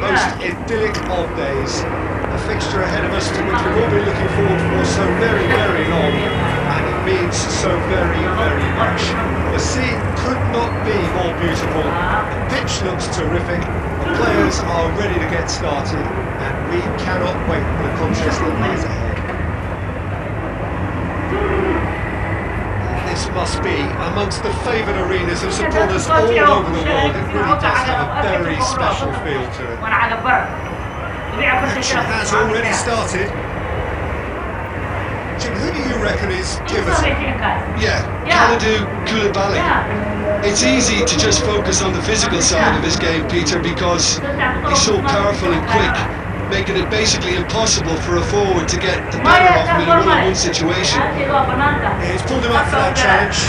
most idyllic of days. A fixture ahead of us to which we've all been looking forward for so very, very long, and it means so very, very much. The scene could not be more beautiful. The pitch looks terrific. The players are ready to get started, and we cannot wait for the contest that lies ahead. This must be amongst the favoured arenas of supporters all over the world. It really does have a very special feel to it. Action has already started. Jim, who do you reckon is pivotal? Kalidou Koulibaly. It's easy to just focus on the physical side of his game, Peter, because he's so powerful and quick, making it basically impossible for a forward to get the better of him in a one-on-one situation. Yeah, he's pulled him up for that challenge.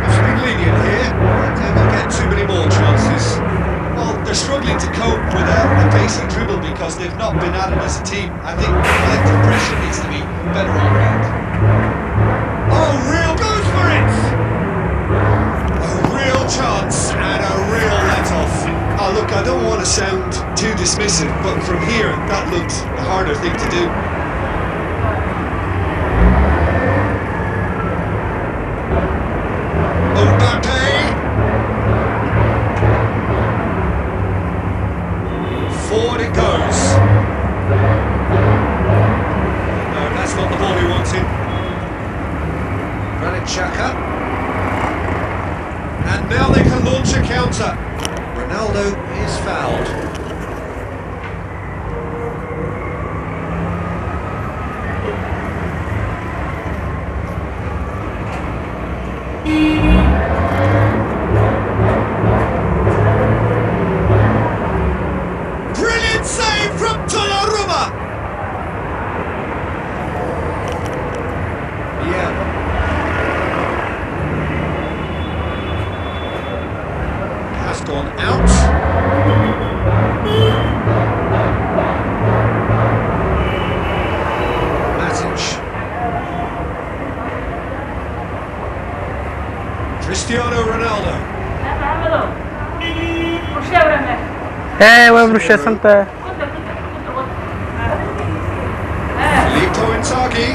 He's been lenient here, and they'll get too many more chances. Well, they're struggling to cope with a pacey dribble because they've not been at it as a team. I think collective pressure needs to be better all around. Oh, Real goes for it! A real chance and a real let-off. Oh, look, I don't want to sound too dismissive, but from here, that looked the harder thing to do. Mbappe! Forward it goes. No, that's not the ball he wanted. Chaka. And now they can launch a counter. Ronaldo is fouled. Brilliant save from Donnarumma. Yeah. Has gone out. Matic. Cristiano Ronaldo. bruxa Santa. Filippo Inzaghi.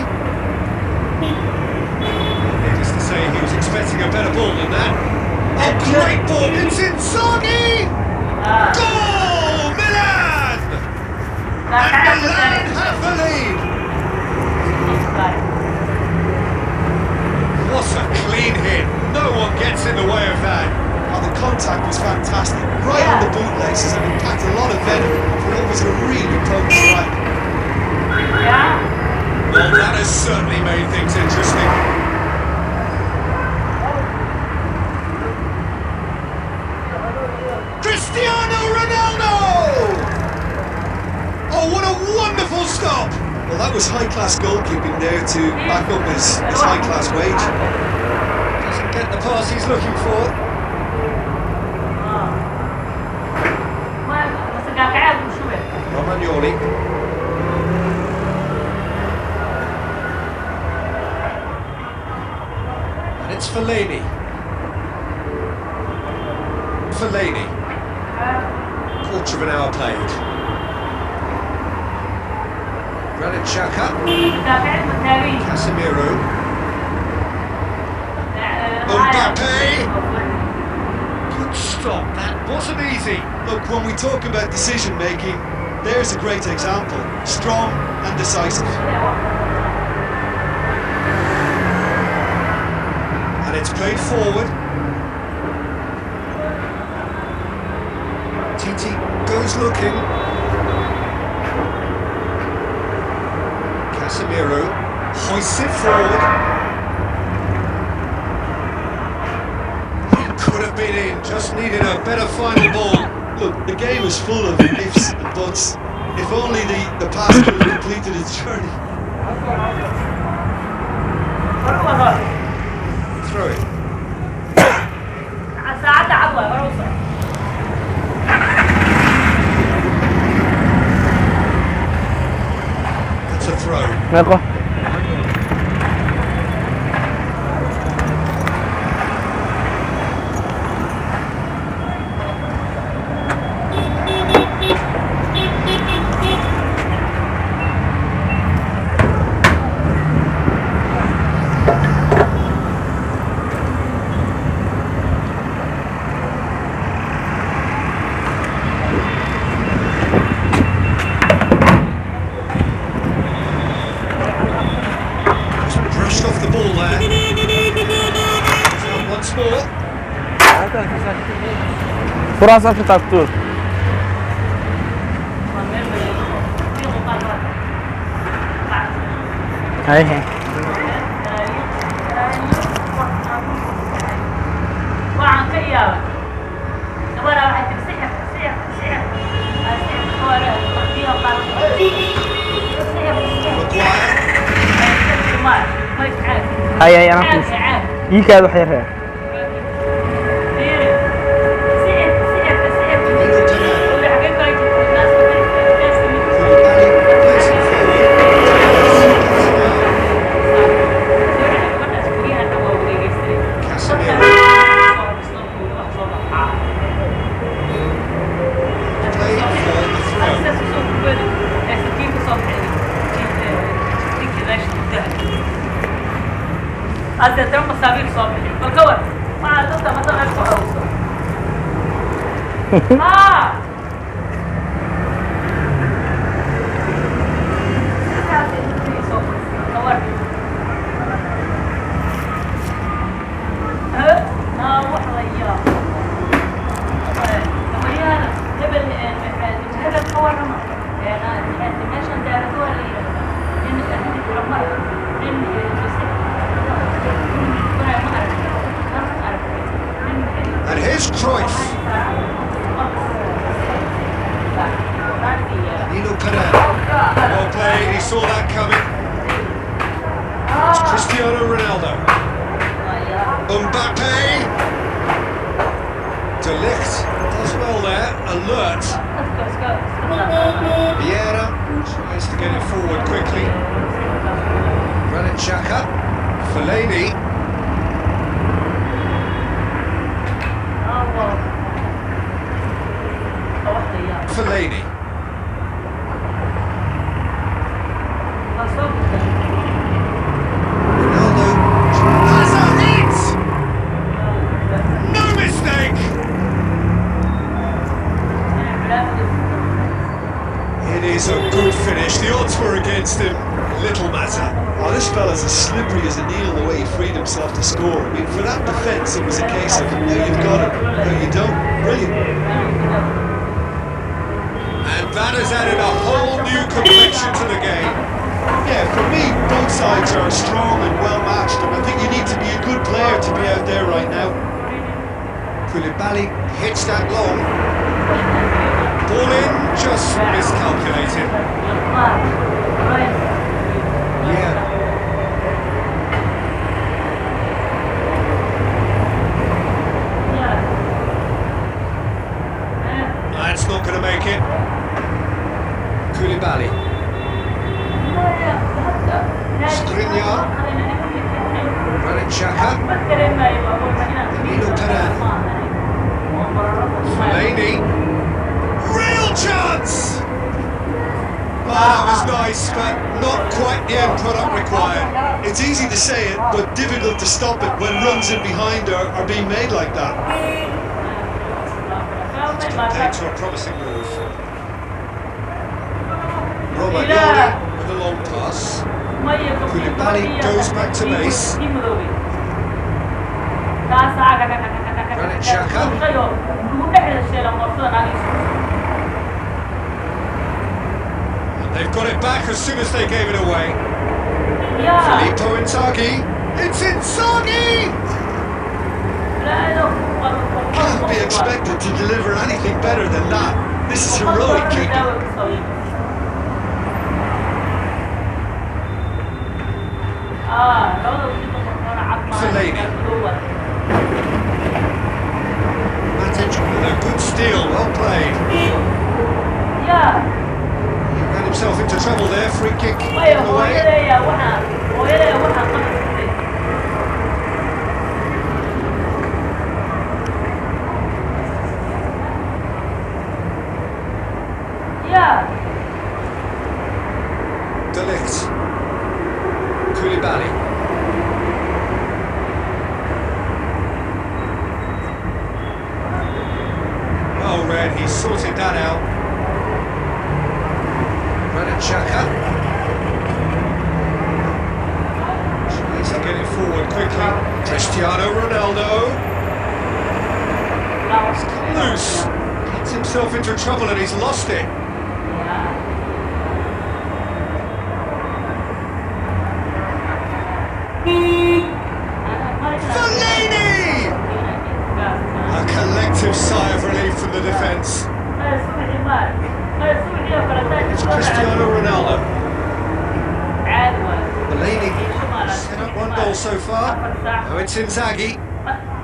Needless to say, he was expecting a better ball than that. A great ball, it's Inzaghi! Goal, Milan! And Milan have the lead! What a clean hit, no one gets in the way of that. Oh, the contact was fantastic, right on the bootlaces, and it packed a lot of venom for what was a really potent strike. Well, that has certainly made things interesting. Cristiano Ronaldo! Oh, what a wonderful stop! Well, that was high-class goalkeeping there to back up his high-class wage. Doesn't get the pass he's looking for. Romagnoli. And it's Fellaini. Quarter of an hour played. Granit Xhaka. Casemiro. Mbappe. Good stop, that wasn't easy. Look, when we talk about decision-making, there's a great example. Strong and decisive. And it's played forward. Titi goes looking. Casemiro hoists it forward. It could have been in, just needed a better final ball. Look, the game is full of ifs and buts. If only the pass could have completed its journey. Throw it. That's a throw. Furaas Afrika ku tuur. Hay hay. Hay hay أنا خلص. يكاد وحيرها. Até trampa sabe só, porque eu mas não tá matando essa coisa. Ah! And here's Cruyff. Nino Pereira. Well played, he saw that coming. It's Cristiano Ronaldo. Mbappe. De Ligt does well there, alert. Vieira tries to get it forward quickly. Granit Xhaka. Fellaini. Fellaini. Ronaldo has a hit! No mistake! It is a good finish. The odds were against him. Little matter. Oh, this fella's as slippery as a needle the way he freed himself to score. I mean, for that defence, it was a case of, no, you've got it, no, you don't. Brilliant. And that has added a whole new complexion to the game. Yeah, for me, both sides are strong and well matched, and I think you need to be a good player to be out there right now. Koulibaly hits that long. Ball in, just miscalculated. Yeah. That's not going to make it. Koulibaly. Skriniar. Granit Xhaka. Nino Pereira. Fellaini. Real chance! Oh, that was nice, but not quite the end product required. It's easy to say it, but difficult to stop it when runs in behind are being made like that. Compared to a promising move. Romagnoli with a long pass. Koulibaly goes back to base. Granit Xhaka. They've got it back as soon as they gave it away. Filippo Inzaghi. It's Inzaghi! Can't be expected to deliver anything better than that. This is heroic keeping. Fellaini. Matic with a good steal, well played. He ran himself into trouble there, free kick away. De Ligt. Koulibaly. Well read, he sorted that out. Granit Xhaka. Tries to get it forward quickly. Cristiano Ronaldo. He's cut loose. Gets himself into trouble and he's lost it. Fellaini! A collective sigh of relief from the defence. It's Cristiano Ronaldo. Fellaini set up one goal so far. Now it's Inzaghi.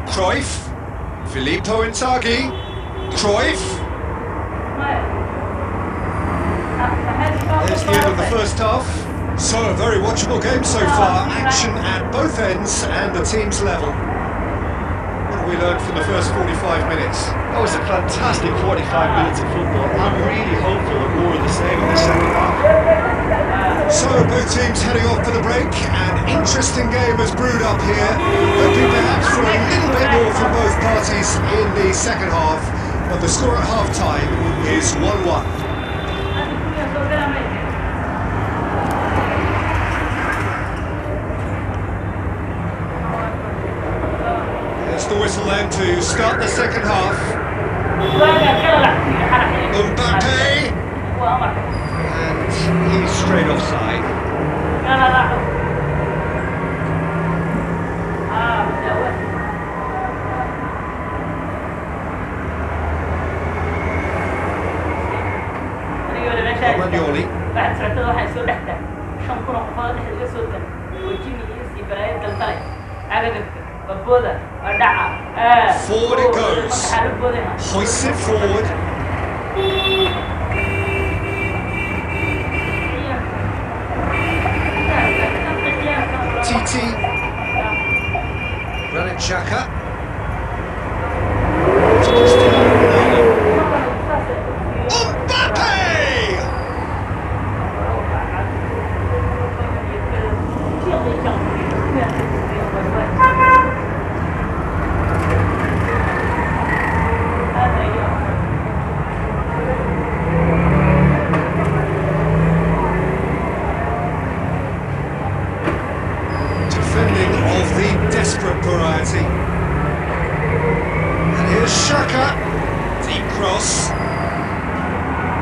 Cruyff. Filippo Inzaghi. Cruyff. There's the end of the first half. So, a very watchable game so far. Action at both ends and the team's level. What have we learned from the first 45 minutes? That was a fantastic 45 minutes of football. I'm really hopeful of more of the same in the second half. So, both teams heading off for the break. An interesting game has brewed up here. Hoping perhaps for a little bit more from both parties in the second half. But the score at half-time is 1-1. The whistle then to start the second half. Mbappe, and he's straight offside. Romagnoli. Forward it goes. Hoists it forward. Titi. Granit Xhaka. It's Cristiano Ronaldo. Mbappe! Defending of the desperate variety. And here's Xhaka. Deep cross.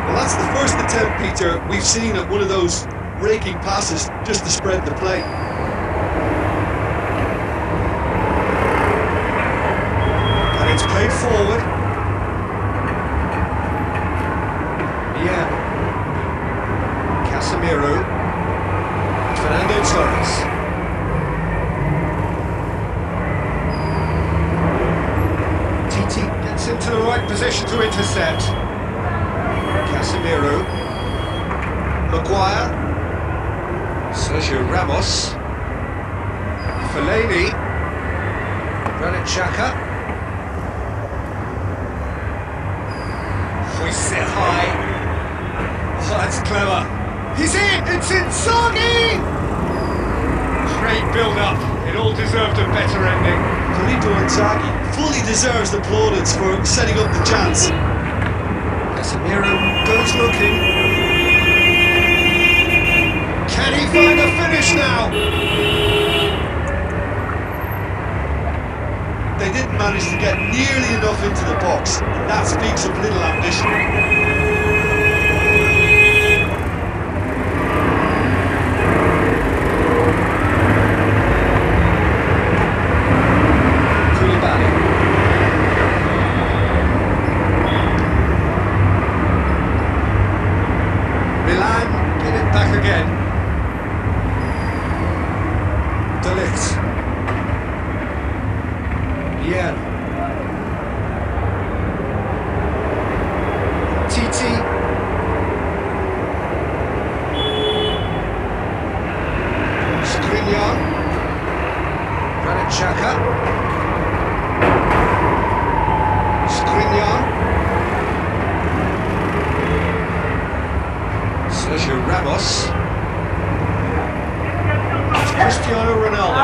Well, that's the first attempt, Peter, we've seen at one of those raking passes just to spread the play. And it's played forward. Yeah. Casemiro. Fernando Torres. Titi gets into the right position to intercept. Casemiro. Maguire. Sergio Ramos. Fellaini. Granit Xhaka. Hoists it high. Oh, that's clever. He's in! It's Inzaghi! Great build-up. It all deserved a better ending. Filippo Inzaghi fully deserves the plaudits for setting up the chance. Casemiro goes looking. Can he find a finish now? They didn't manage to get nearly enough into the box. That speaks of little ambition. Again. De Ligt. Bien. Titi. Skriniar. Granit Xhaka. Skriniar. Sergio Ramos. Cristiano Ronaldo.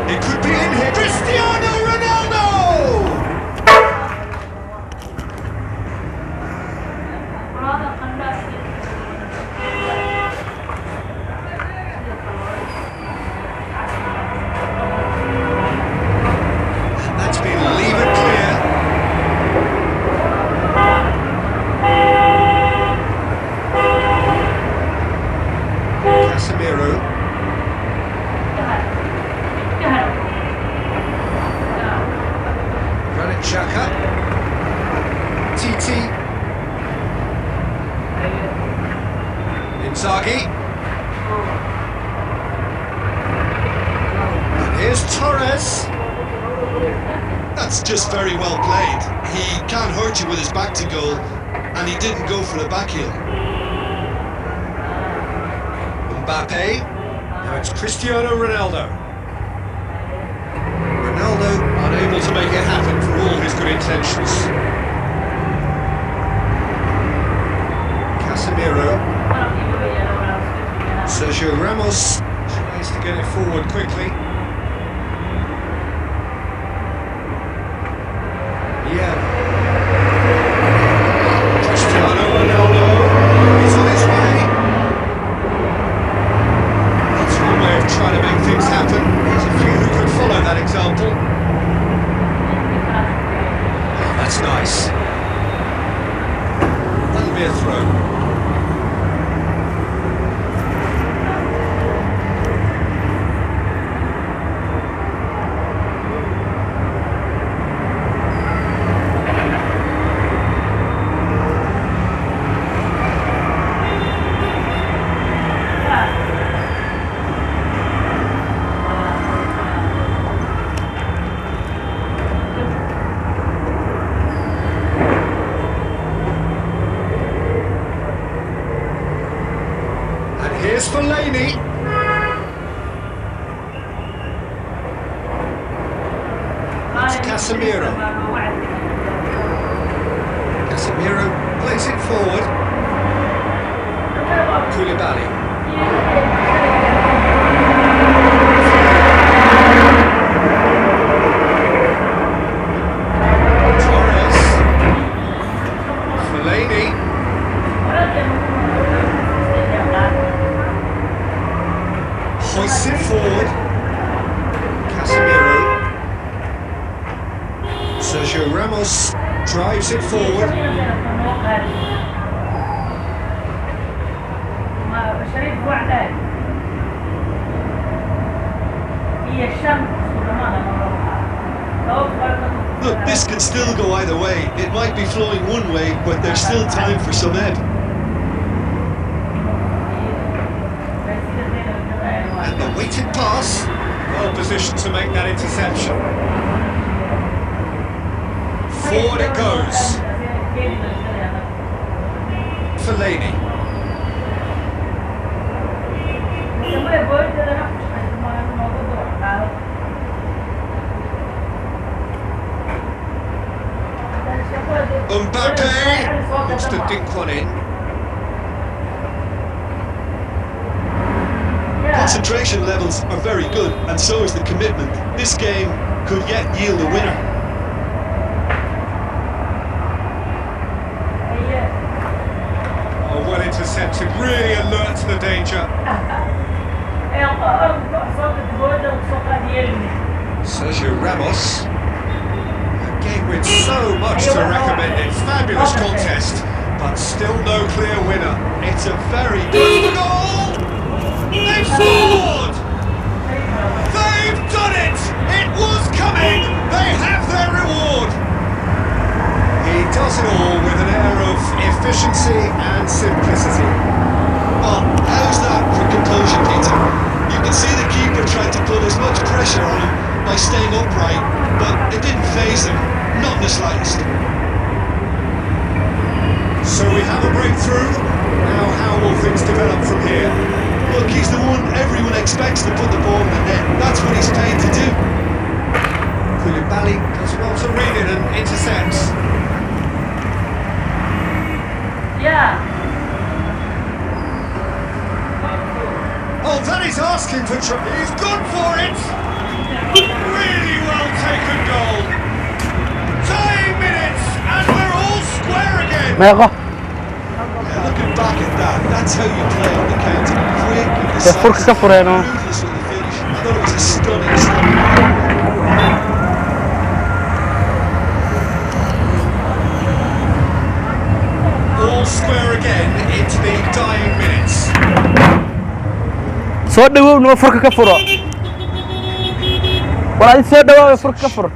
It could be in here. Cristiano Ronaldo! Verratti. Inzaghi. And here's Torres. That's just very well played. He can't hurt you with his back to goal, and he didn't go for the back heel. Mbappe. Now it's Cristiano Ronaldo. Ronaldo unable to make it happen for all his good intentions. Casemiro. Sergio Ramos tries to get it forward quickly. Yeah. Cristiano Ronaldo is on his way. That's one way of trying to make things happen. There's a few who could follow that example. Oh, that's nice. That'll be a throw. Here's Fellaini. That's Casemiro. Casemiro plays it forward. Koulibaly. Torres. Fellaini. Hoists it forward. Casemiro. Sergio Ramos drives it forward. Look, this can still go either way. It might be flowing one way, but there's still time for some ebb. And the weighted pass, well positioned to make that interception. Forward it goes. Fellaini. Mbappe looks to dink one in. Concentration levels are very good, and so is the commitment. This game could yet yield a winner. Oh, well intercepted, really alert to the danger. Sergio Ramos. A game with so much to recommend it. Fabulous contest, but still no clear winner. It's a very good goal! They've scored! They've done it! It was coming! They have their reward! He does it all with an air of efficiency and simplicity. Well, how's that for composure, Peter? You can see the keeper tried to put as much pressure on him by staying upright, but it didn't faze him, not in the slightest. So we have a breakthrough. Now how will things develop from here? Look, he's the one everyone expects to put the ball in the net. That's what he's paid to do. Koulibaly does well to read it and intercepts. Yeah. Oh, that is asking for trouble. He's gone for it! Really well taken goal. Dying minutes, and we're all square again. meeqo Yeah, looking back at that, that's how you play on the counter. Quick, dee furka ka fureeno ruthless with the finish. I thought it was a stunning All square again into the dying minutes. soo dhawow noo furka ka furo walaal soo dhawow furka ka furo.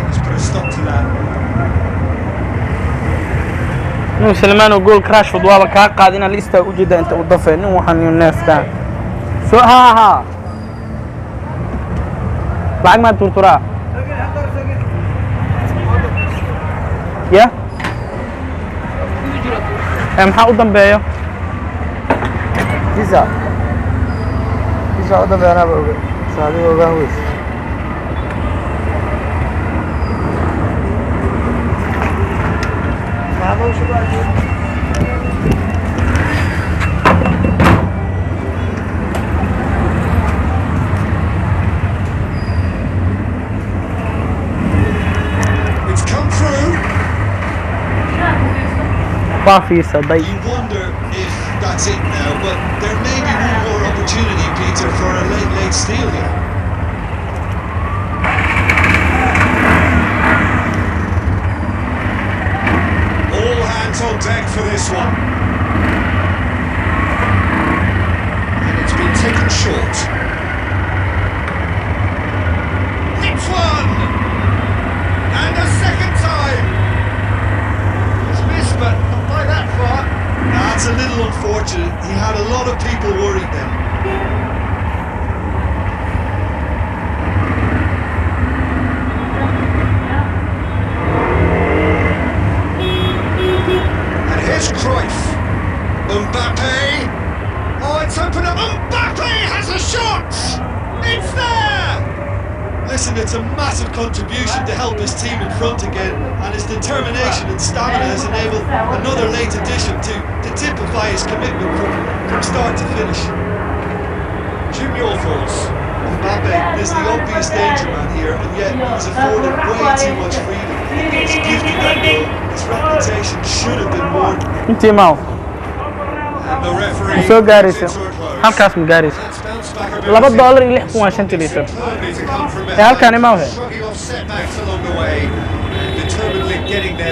Let's put a stop to that. نو سلمان وجول كراش في ضوابا قاعدين لسه وجد أنت وضفه نو حني الناس ده شو ها بعد ما تورا يا maxaa u dambeeyo Isa u dambeeyana oge Sadiiq ogaan weys It's come through. baa fiirsaday You wonder if that's it now, but there may be one more opportunity, Peter, for a late steal here. All hands on deck for this one. And it's been taken short. Hits one! And a second time! He's missed, but not by that far. That's a little unfortunate. He had a lot of people worried then. And here's Cruyff. Mbappe. Oh, it's opened up. Mbappe has a shot! It's there! Listen, it's a massive contribution to help his team in front again, and his determination and stamina has enabled another late addition to typify his commitment from start to finish. Jim, your thoughts? Mbappe is the obvious danger man here, and yet he's afforded way too much freedom. He's gifted that goal. His reputation should have been more. intii maaw And the referee soo gaaraysa brings it to a close. halkaas ma gaaraysa That's bounced back a bit. $2.06 Superbly to come from halkaani maaw shrugging off setbacks along the way and determinedly getting there.